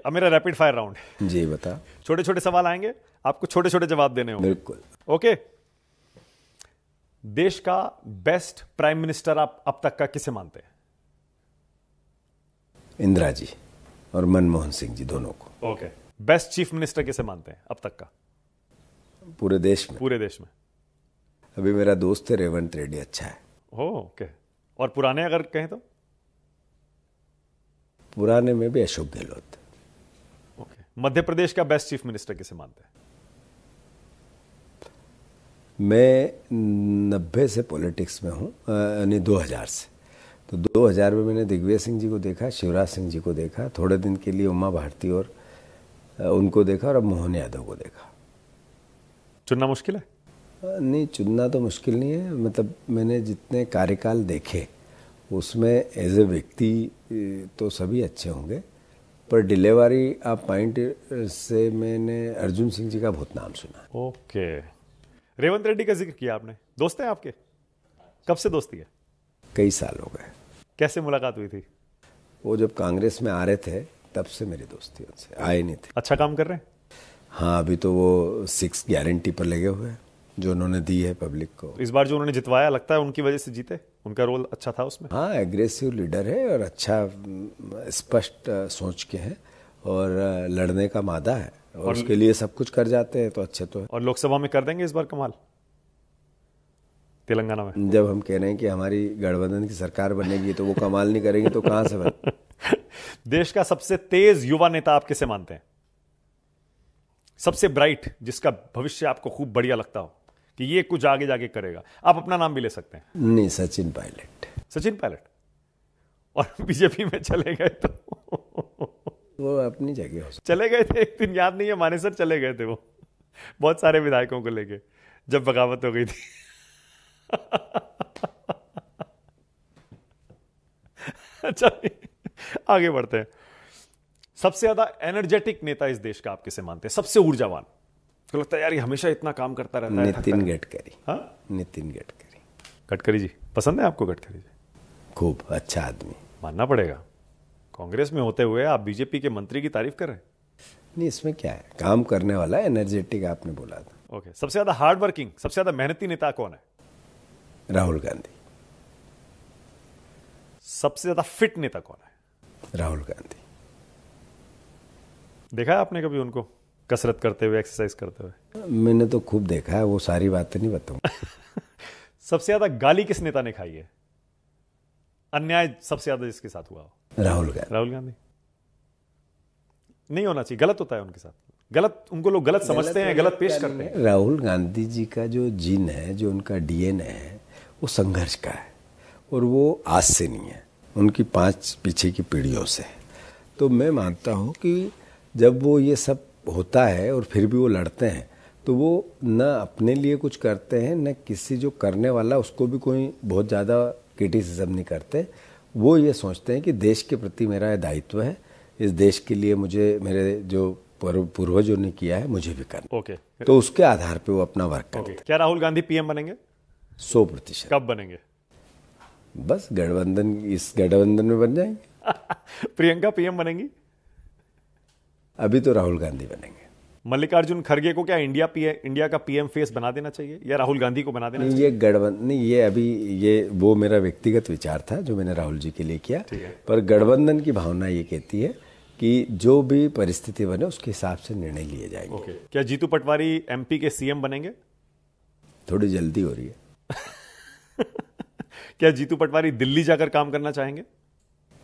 अब मेरा rapid fire round है। जी बता। छोटे छोटे सवाल आएंगे, आपको छोटे छोटे जवाब देने होंगे। बिल्कुल। ओके। देश का बेस्ट प्राइम मिनिस्टर आप अब तक का किसे मानते हैं? इंदिरा जी और मनमोहन सिंह जी दोनों को। ओके। बेस्ट चीफ मिनिस्टर किसे मानते हैं अब तक का? पूरे देश में? पूरे देश में अभी मेरा दोस्त है रेवंत रेड्डी, अच्छा है। ओके। और पुराने अगर कहें तो? पुराने में भी अशोक गहलोत। ओके। मध्य प्रदेश का बेस्ट चीफ मिनिस्टर किसे मानते हैं? मैं 90 से पॉलिटिक्स में हूँ, यानी 2000 से। तो 2000 में मैंने दिग्विजय सिंह जी को देखा, शिवराज सिंह जी को देखा, थोड़े दिन के लिए उमा भारती और उनको देखा, और अब मोहन यादव को देखा। चुनना मुश्किल है? नहीं, चुनना तो मुश्किल नहीं है। मतलब मैंने जितने कार्यकाल देखे उसमें एज ए व्यक्ति तो सभी अच्छे होंगे, पर डिलीवरी आप पॉइंट से मैंने अर्जुन सिंह जी का बहुत नाम सुना। ओके। रेवंत रेड्डी का जिक्र किया आपने, दोस्त हैं आपके? कब से दोस्ती है? कई साल हो गए। कैसे मुलाकात हुई थी? वो जब कांग्रेस में आ रहे थे तब से मेरी दोस्ती उनसे, आए नहीं थे। अच्छा काम कर रहे हैं? हाँ, अभी तो वो 6 गारंटी पर लगे हुए हैं जो उन्होंने दी है पब्लिक को। इस बार जो उन्होंने जितवाया, लगता है उनकी वजह से जीते? उनका रोल अच्छा था उसमें? हाँ, एग्रेसिव लीडर है और अच्छा स्पष्ट सोच के हैं, और लड़ने का मादा है, और उसके लिए सब कुछ कर जाते हैं, तो अच्छे तो है। और लोकसभा में कर देंगे इस बार कमाल तेलंगाना में? जब हम कह रहे हैं कि हमारी गठबंधन की सरकार बनेगी तो वो कमाल नहीं करेंगे तो कहां से बने? देश का सबसे तेज युवा नेता आप किसे मानते हैं? सबसे ब्राइट, जिसका भविष्य आपको खूब बढ़िया लगता हो कि ये कुछ आगे जाके करेगा। आप अपना नाम भी ले सकते हैं। नहीं, सचिन पायलट। सचिन पायलट? और बीजेपी में चले गए तो? वो अपनी जगह हो सकता। चले गए थे एक दिन, याद नहीं है मानेसर चले गए थे वो, बहुत सारे विधायकों को लेके, जब बगावत हो गई थी। अच्छा, आगे बढ़ते हैं। सबसे ज्यादा एनर्जेटिक नेता इस देश का आप किसे मानते हैं? सबसे ऊर्जावान, तो लगता है यार ये हमेशा इतना काम करता रहता है। नितिन गडकरी। हाँ, नितिन गडकरी। गडकरी जी पसंद है आपको? गडकरी जी खूब अच्छा आदमी, मानना पड़ेगा। कांग्रेस में होते हुए आप बीजेपी के मंत्री की तारीफ कर रहे हैं। नहीं, इसमें क्या है, काम करने वाला, एनर्जेटिक आपने बोला था। ओके। सबसे ज्यादा हार्ड वर्किंग, सबसे ज्यादा मेहनती नेता कौन है? राहुल गांधी। सबसे ज्यादा फिट नेता कौन है? राहुल गांधी। देखा है आपने कभी उनको कसरत करते हुए, एक्सरसाइज करते हुए? मैंने तो खूब देखा है, वो सारी बातें नहीं बताऊंगा। सबसे ज्यादा गाली किस नेता ने खाई है? अन्याय सबसे ज्यादा जिसके साथ हुआ हो? राहुल गांधी। राहुल गांधी। नहीं होना चाहिए, गलत होता है उनके साथ, गलत, उनको लोग गलत समझते हैं, गलत पेश करते हैं। राहुल गांधी जी का जो जीन है, जो उनका डीएनए है, वो संघर्ष का है, और वो आज से नहीं है, उनकी 5 पीछे की पीढ़ियों से है। तो मैं मानता हूँ कि जब वो ये सब होता है और फिर भी वो लड़ते हैं, तो वो न अपने लिए कुछ करते हैं, न किसी जो करने वाला उसको भी कोई बहुत ज़्यादा क्रिटिसिज्म नहीं करते। वो ये सोचते हैं कि देश के प्रति मेरा दायित्व है, इस देश के लिए मुझे मेरे जो पूर्वजों ने किया है मुझे भी करना। ओके। तो उसके आधार पे वो अपना वर्क करते हैं। क्या राहुल गांधी पीएम बनेंगे? 100%। कब बनेंगे? बस गठबंधन, इस गठबंधन में बन जाएंगे। प्रियंका पीएम बनेंगी? अभी तो राहुल गांधी बनेंगे। मल्लिकार्जुन खड़गे को क्या इंडिया का पीएम फेस बना देना चाहिए, या राहुल गांधी को बना देना चाहिए? ये गठबंधन नहीं, ये अभी ये वो मेरा व्यक्तिगत विचार था जो मैंने राहुल जी के लिए किया। पर गठबंधन की भावना ये कहती है कि जो भी परिस्थिति बने उसके हिसाब से निर्णय लिए जाएंगे। ओके। क्या जीतू पटवारी एमपी के सीएम बनेंगे? थोड़ी जल्दी हो रही है। क्या जीतू पटवारी दिल्ली जाकर काम करना चाहेंगे?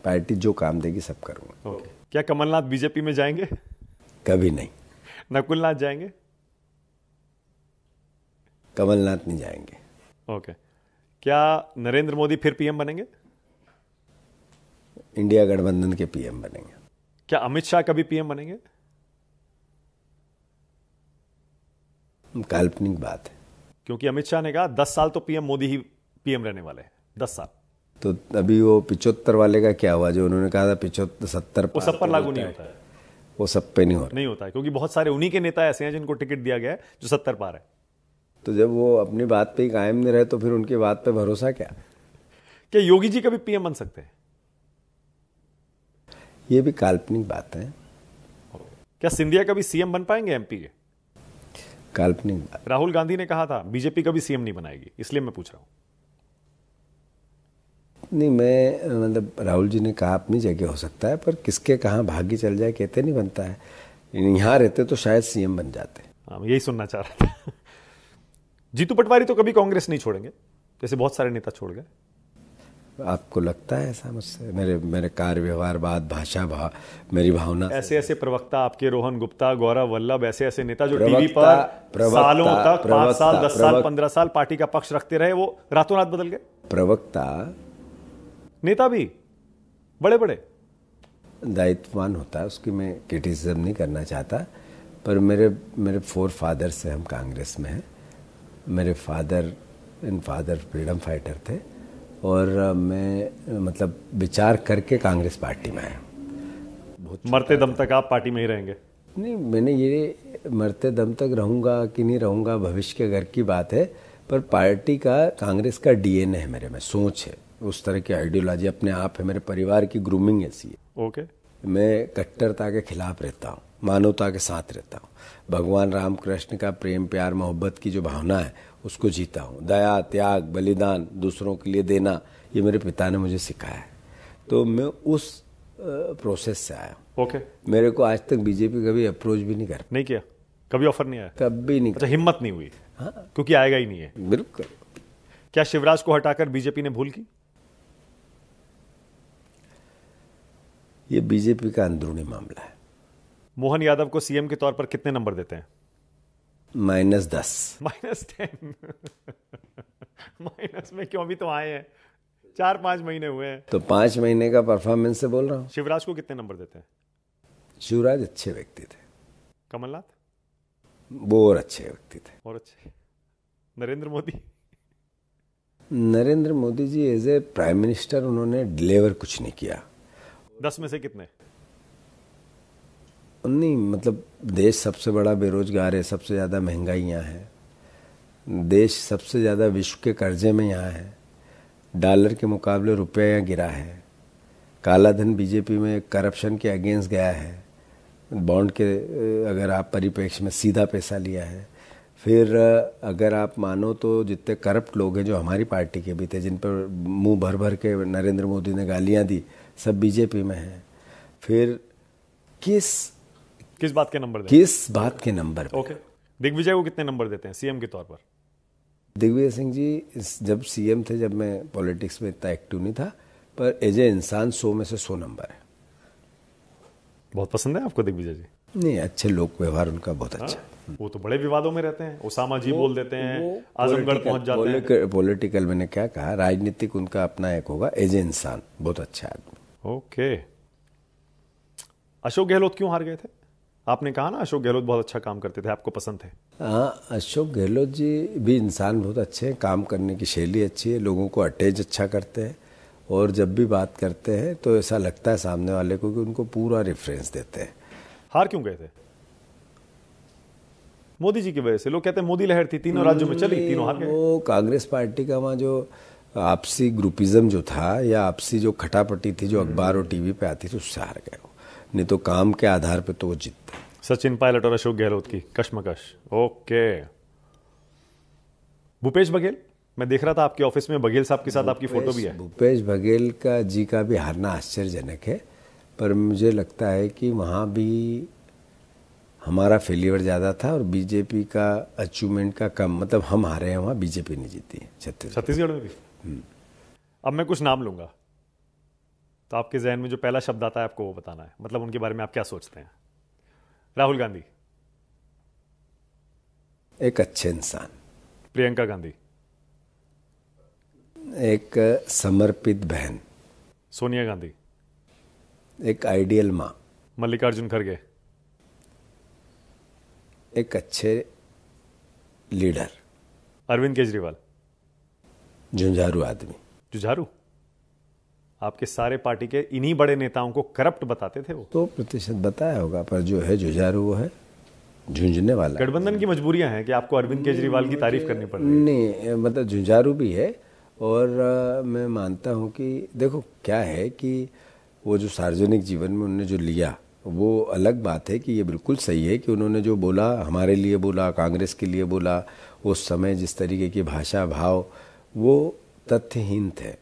पार्टी जो काम देगी सब करूंगा। ओके। क्या कमलनाथ बीजेपी में जाएंगे? कभी नहीं। नकुलनाथ जाएंगे? कमलनाथ नहीं जाएंगे। ओके। क्या नरेंद्र मोदी फिर पीएम बनेंगे? इंडिया गठबंधन के पीएम बनेंगे। क्या अमित शाह कभी पीएम बनेंगे? काल्पनिक बात है, क्योंकि अमित शाह ने कहा 10 साल तो पीएम मोदी ही पीएम रहने वाले हैं, 10 साल। तो अभी वो 75 वाले का क्या हुआ, जो उन्होंने कहा था 75 70? वो सब पर लागू नहीं होता है। वो सब पे नहीं हो रहा, नहीं होता है, क्योंकि बहुत सारे उन्हीं के नेता ऐसे हैं जिनको टिकट दिया गया है जो 70 पार है। तो जब वो अपनी बात पे ही कायम नहीं रहे तो फिर उनकी बात पे भरोसा क्या? क्या योगी जी कभी पीएम बन सकते हैं? ये भी काल्पनिक बात है। क्या सिंधिया कभी सीएम बन पाएंगे एमपी के? काल्पनिक बात। राहुल गांधी ने कहा था बीजेपी कभी सीएम नहीं बनाएगी, इसलिए मैं पूछ रहा हूं। नहीं, मैं मतलब राहुल जी ने कहा अपनी जगह हो सकता है, पर किसके कहाँ भाग्य चल जाए कहते नहीं बनता है। यहाँ रहते तो शायद सीएम बन जाते। हाँ, मैं यही सुनना चाह रहा था। जीतू पटवारी तो कभी कांग्रेस नहीं छोड़ेंगे, जैसे बहुत सारे नेता छोड़ गए। आपको लगता है ऐसा मुझसे? मेरे कार्य व्यवहार, बात, भाषा, मेरी भावना, ऐसे ऐसे प्रवक्ता आपके, रोहन गुप्ता, गौरव वल्लभ, ऐसे ऐसे नेता जो टीवी पर सालों तक 5 साल 10 साल 15 साल पार्टी का पक्ष रखते रहे, वो रातों रात बदल गए। प्रवक्ता नेता भी बड़े बड़े दायित्ववान होता है, उसकी मैं क्रिटिसिज्म नहीं करना चाहता, पर मेरे 4 फादर से हम कांग्रेस में हैं। मेरे फादर फ्रीडम फाइटर थे और मैं मतलब विचार करके कांग्रेस पार्टी में आया। मरते दम तक आप पार्टी में ही रहेंगे? नहीं, मैंने ये मरते दम तक रहूंगा कि नहीं रहूंगा भविष्य के घर की बात है, पर पार्टी का, कांग्रेस का डीएनए है मेरे में, सोच है, उस तरह की आइडियोलॉजी अपने आप है, मेरे परिवार की ग्रूमिंग ऐसी है। ओके। मैं कट्टरता के खिलाफ रहता हूँ, मानवता के साथ रहता हूँ। भगवान राम कृष्ण का प्रेम प्यार मोहब्बत की जो भावना है उसको जीता हूँ। दया, त्याग, बलिदान, दूसरों के लिए देना, ये मेरे पिता ने मुझे सिखाया है, तो मैं उस प्रोसेस से आया हूँ। ओके। मेरे को आज तक बीजेपी कभी अप्रोच भी नहीं किया, कभी ऑफर नहीं आया? कभी नहीं। अच्छा, हिम्मत नहीं हुई? हाँ, क्योंकि आएगा ही नहीं है। बिल्कुल। क्या शिवराज को हटाकर बीजेपी ने भूल की? ये बीजेपी का अंदरूनी मामला है। मोहन यादव को सीएम के तौर पर कितने नंबर देते हैं? -10। -10? माइनस में क्यों? अभी तो आए हैं, 4-5 महीने हुए हैं। तो 5 महीने का परफॉर्मेंस से बोल रहा हूँ। शिवराज को कितने नंबर देते हैं? शिवराज अच्छे व्यक्ति थे। कमलनाथ? वो और अच्छे व्यक्ति थे। और अच्छे? Narendra Modi ji as a prime minister उन्होंने डिलीवर कुछ नहीं किया। 10 में से कितने? नहीं, मतलब देश सबसे बड़ा बेरोजगार है, सबसे ज़्यादा महंगाई यहाँ है, देश सबसे ज़्यादा विश्व के कर्जे में यहाँ है, डॉलर के मुकाबले रुपया यहाँ गिरा है, काला धन बीजेपी में करप्शन के अगेंस्ट गया है, बॉन्ड के अगर आप परिप्रेक्ष्य में सीधा पैसा लिया है, फिर अगर आप मानो तो जितने करप्ट लोग हैं जो हमारी पार्टी के भी थे, जिन पर मुंह भर भर के नरेंद्र मोदी ने गालियाँ दी, सब बीजेपी में हैं। फिर किस बात के नंबर पे? ओके। दिग्विजय को कितने नंबर देते हैं सीएम के तौर पर? दिग्विजय सिंह जी जब सीएम थे, जब मैं पॉलिटिक्स में इतना एक्टिव नहीं था, पर एज ए इंसान 100 में से 100 नंबर है। बहुत पसंद है आपको दिग्विजय जी? नहीं, अच्छे लोक व्यवहार उनका बहुत अच्छा है। वो तो बड़े विवादों में रहते हैं, ओसामा जी बोल देते हैं, आजमगढ़ पहुंच जाते हैं। पॉलिटिकल मैंने क्या कहा, राजनीतिक उनका अपना एक होगा, एज ए इंसान बहुत अच्छा आदमी। ओके। अशोक गहलोत क्यों हार गए थे? आपने कहा ना अशोक गहलोत बहुत अच्छा काम करते थे, आपको पसंद थे। हाँ, अशोक गहलोत जी भी इंसान बहुत अच्छे हैं, काम करने की शैली अच्छी है, लोगों को अटैच अच्छा करते हैं, और जब भी बात करते हैं तो ऐसा लगता है सामने वाले को कि उनको पूरा रेफरेंस देते हैं। हार क्यों गए थे? मोदी जी की वजह से। लोग कहते हैं मोदी लहर थी, तीनों राज्यों में चली, तीनों हार गए। वो कांग्रेस पार्टी का वहाँ जो आपसी ग्रुपिज्म जो था, या आपसी जो खटापटी थी जो अखबार और टीवी पे आती थी, उससे हार गए वो, नहीं तो काम के आधार पे तो वो जीतते। सचिन पायलट और अशोक गहलोत की कश्मकश। ओके। भूपेश बघेल, मैं देख रहा था आपके ऑफिस में बघेल साहब के साथ आपकी फोटो भी है। भूपेश बघेल का जी का भी हारना आश्चर्यजनक है, पर मुझे लगता है कि वहाँ भी हमारा फेलियर ज़्यादा था और बीजेपी का अचीवमेंट का कम, मतलब हम हारे हैं वहाँ, बीजेपी नहीं जीती छत्तीसगढ़ में भी। अब मैं कुछ नाम लूंगा, तो आपके जहन में जो पहला शब्द आता है आपको वो बताना है, मतलब उनके बारे में आप क्या सोचते हैं। राहुल गांधी, एक अच्छे इंसान। प्रियंका गांधी, एक समर्पित बहन। सोनिया गांधी, एक आइडियल माँ। मल्लिकार्जुन खड़गे, एक अच्छे लीडर। अरविंद केजरीवाल, झुंझारू आदमी। जुझारू? आपके सारे पार्टी के इन्हीं बड़े नेताओं को करप्ट बताते थे वो। 100% बताया होगा, पर जो है जुझारू वो है, झुंझने वाला। गठबंधन की मजबूरियां हैं कि आपको अरविंद केजरीवाल की तारीफ करनी पड़ रही है। नहीं, मतलब झुंझारू भी है, और मैं मानता हूं कि देखो क्या है कि वो जो सार्वजनिक जीवन में उन्होंने जो लिया, वो अलग बात है कि ये बिल्कुल सही है कि उन्होंने जो बोला, हमारे लिए बोला, कांग्रेस के लिए बोला, उस समय जिस तरीके की भाषा भाव, वो तथ्यहीन थे,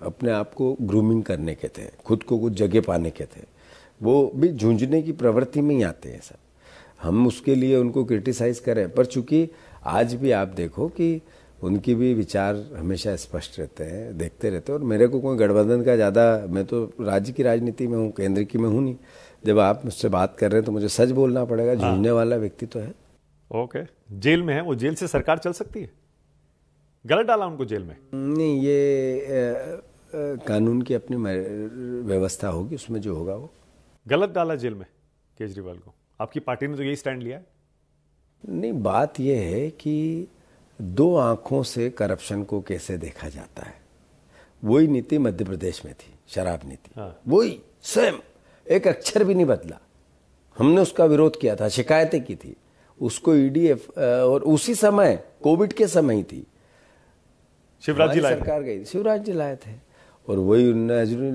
अपने आप को ग्रूमिंग करने के थे, खुद को कुछ जगह पाने के थे। वो भी झुंझने की प्रवृत्ति में ही आते हैं सब। हम उसके लिए उनको क्रिटिसाइज करें, पर चूंकि आज भी आप देखो कि उनकी भी विचार हमेशा स्पष्ट रहते हैं, देखते रहते हैं। और मेरे को कोई गठबंधन का ज़्यादा, मैं तो राज्य की राजनीति में हूँ, केंद्र की में हूँ नहीं। जब आप मुझसे बात कर रहे हैं तो मुझे सच बोलना पड़ेगा, झूठने वाला व्यक्ति तो है। ओके, जेल में है वो, जेल से सरकार चल सकती है? गलत डाला उनको जेल में? नहीं, ये कानून की अपनी व्यवस्था होगी, उसमें जो होगा वो। गलत डाला जेल में केजरीवाल को? आपकी पार्टी ने तो यही स्टैंड लिया है। नहीं, बात यह है कि दो आंखों से करप्शन को कैसे देखा जाता है, वही नीति मध्य प्रदेश में थी, शराब नीति। वही सेम, एक अक्षर भी नहीं बदला। हमने उसका विरोध किया था, शिकायतें की थी उसको, ईडीएफ, और उसी समय कोविड के समय ही थी, शिवराज जी लाए सरकार गई, शिवराज जी लाए थे। और वही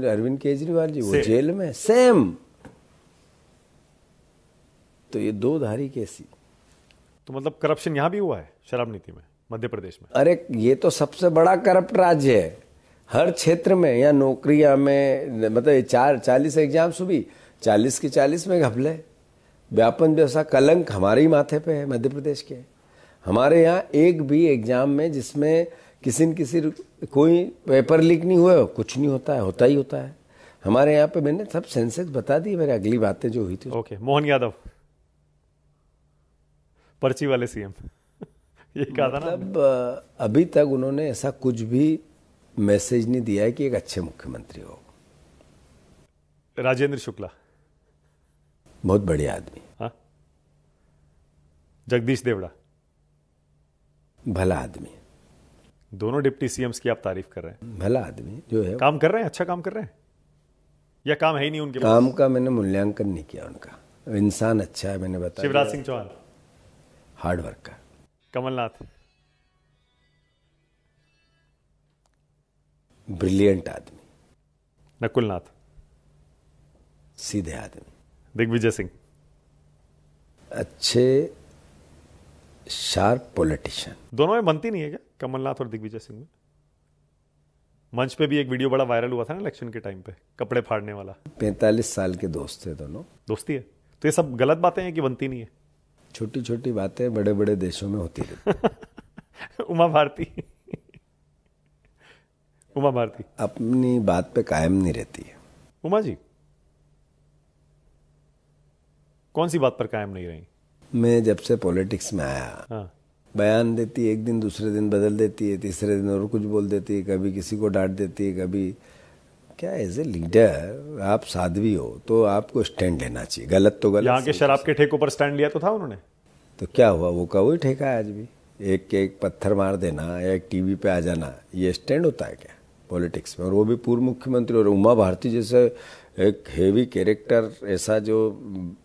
अरविंद केजरीवाल जी, वो जेल में, सेम। तो ये दो धारी कैसी? तो मतलब करप्शन यहां भी हुआ है शराब नीति में मध्य प्रदेश में? अरे ये तो सबसे बड़ा करप्ट राज्य है, हर क्षेत्र में, या नौकरियां में, मतलब 40 एग्जाम्स हुई, 40 के 40 में घपले, व्यापन जैसा कलंक हमारे ही माथे पे है मध्य प्रदेश के। हमारे यहाँ एक भी एग्जाम में जिसमें किसी न किसी कोई पेपर लीक नहीं हुआ, कुछ नहीं होता है, होता ही होता है हमारे यहाँ पे। मैंने सब सेंसेस बता दी, मेरे अगली बातें जो हुई थी। ओके, मोहन यादव पर्ची वाले सीएम ये कहा था ना, मतलब अभी तक उन्होंने ऐसा कुछ भी मैसेज नहीं दिया है कि एक अच्छे मुख्यमंत्री हो। राजेंद्र शुक्ला बहुत बढ़िया आदमी। हाँ, जगदीश देवड़ा भला आदमी। दोनों डिप्टी सीएम्स की आप तारीफ कर रहे हैं। भला आदमी जो है, काम कर रहे हैं, अच्छा काम कर रहे हैं, या काम है ही नहीं उनके? काम का मैंने मूल्यांकन नहीं किया उनका, इंसान अच्छा है, मैंने बताया। शिवराज सिंह चौहान हार्ड वर्क का। कमलनाथ ब्रिलियंट आदमी। नकुलनाथ सीधे आदमी। दिग्विजय सिंह अच्छे शार्प पॉलिटिशियन। दोनों में बनती नहीं है क्या कमलनाथ और दिग्विजय सिंह में? मंच पे भी एक वीडियो बड़ा वायरल हुआ था ना इलेक्शन के टाइम पे, कपड़े फाड़ने वाला। 45 साल के दोस्त थे दोनों। दोस्ती है तो ये सब गलत बातें हैं कि बनती नहीं है? छोटी छोटी बातें बड़े बड़े देशों में होती रहती। उमा भारती उमा भारती अपनी बात पे कायम नहीं रहती है। उमा जी कौन सी बात पर कायम नहीं रही? मैं जब से पॉलिटिक्स में आया, हाँ, बयान देती है, एक दिन दूसरे दिन बदल देती है, तीसरे दिन और कुछ बोल देती है, कभी किसी को डांट देती है, कभी क्या। एज ए लीडर आप साध्वी हो तो आपको स्टैंड लेना चाहिए, गलत तो गलत। यहाँ के शराब के ठेकों पर स्टैंड लिया तो था उन्होंने, तो क्या हुआ, वो का वही ठेका है आज भी। एक के एक पत्थर मार देना या एक टीवी पे आ जाना, ये स्टैंड होता है क्या पॉलिटिक्स में? और वो भी पूर्व मुख्यमंत्री, और उमा भारती जैसे एक हेवी कैरेक्टर, ऐसा जो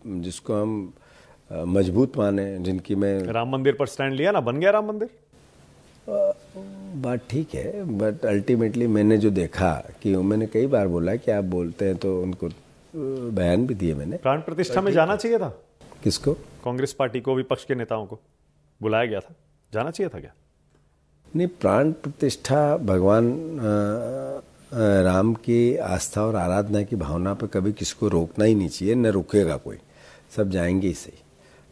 जिसको हम मजबूत माने, जिनकी मैं। राम मंदिर पर स्टैंड लिया ना, बन गया राम मंदिर। बात ठीक है, बट अल्टीमेटली मैंने जो देखा कि मैंने कई बार बोला कि आप बोलते हैं, तो उनको बयान भी दिए मैंने। प्राण प्रतिष्ठा में जाना चाहिए था। किसको? कांग्रेस पार्टी को, विपक्ष के नेताओं को बुलाया गया था, जाना चाहिए था क्या? नहीं, प्राण प्रतिष्ठा भगवान राम की आस्था और आराधना की भावना पर कभी किसको रोकना ही नहीं चाहिए, न रुकेगा कोई, सब जाएंगे ही सही,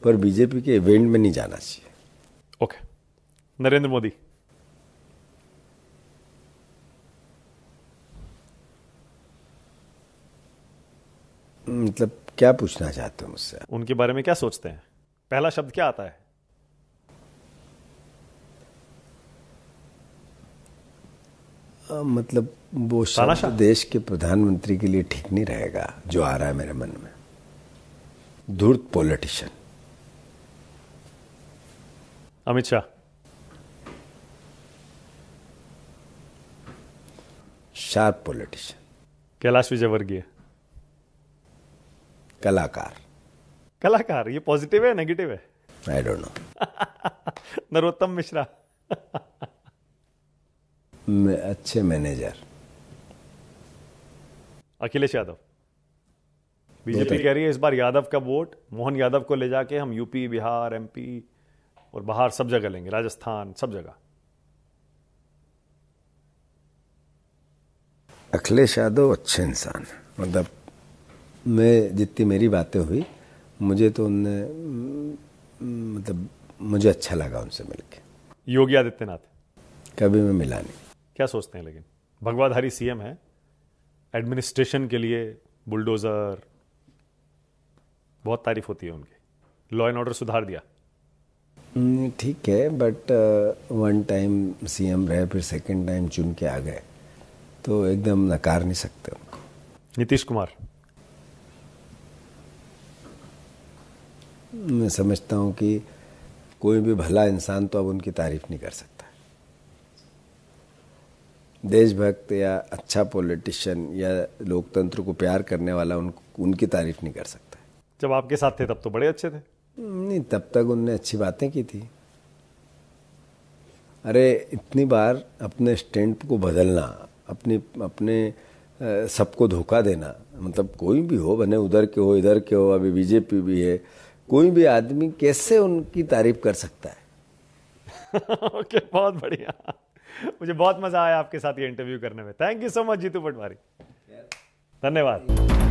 पर बीजेपी के इवेंट में नहीं जाना चाहिए। ओके, नरेंद्र मोदी मतलब क्या पूछना चाहते हो मुझसे? उनके बारे में क्या सोचते हैं? पहला शब्द क्या आता है? मतलब वो शब्द देश के प्रधानमंत्री के लिए ठीक नहीं रहेगा जो आ रहा है मेरे मन में। धूर्त politician. Amit Shah sharp politician. Kailash Vijayvargiya कलाकार। कलाकार ये पॉजिटिव है नेगेटिव है? I don't know. Narottam Mishra अच्छे मैनेजर। अखिलेश यादव बीजेपी कह रही है इस बार यादव का वोट, मोहन यादव को ले जाके हम यूपी, बिहार, एमपी और बाहर सब जगह लेंगे, राजस्थान, सब जगह। अखिलेश यादव अच्छे इंसान है, मतलब मैं जितनी मेरी बातें हुई, मुझे तो उनने मतलब मुझे अच्छा लगा उनसे मिलके। योगी आदित्यनाथ कभी मैं मिला नहीं। क्या सोचते हैं? लेकिन भगवाधारी सीएम है, एडमिनिस्ट्रेशन के लिए बुलडोजर, बहुत तारीफ होती है उनकी, लॉ एंड ऑर्डर सुधार दिया। ठीक है, बट वन टाइम सीएम रहे, फिर सेकंड टाइम चुन के आ गए, तो एकदम नकार नहीं सकते उनको। नीतीश कुमार, मैं समझता हूँ कि कोई भी भला इंसान तो अब उनकी तारीफ नहीं कर सकता। देशभक्त या अच्छा पॉलिटिशियन या लोकतंत्र को प्यार करने वाला उनकी तारीफ नहीं कर सकता। जब आपके साथ थे तब तो बड़े अच्छे थे। नहीं, तब तक उनने अच्छी बातें की थी। अरे इतनी बार अपने स्टैंड को बदलना, अपने सबको धोखा देना, मतलब कोई भी हो, बने उधर के हो इधर के हो, अभी बीजेपी भी है, कोई भी आदमी कैसे उनकी तारीफ कर सकता है। ओके, बहुत बढ़िया। मुझे बहुत मजा आया आपके साथ ये इंटरव्यू करने में। Thank you so much Jitu Patwari, धन्यवाद।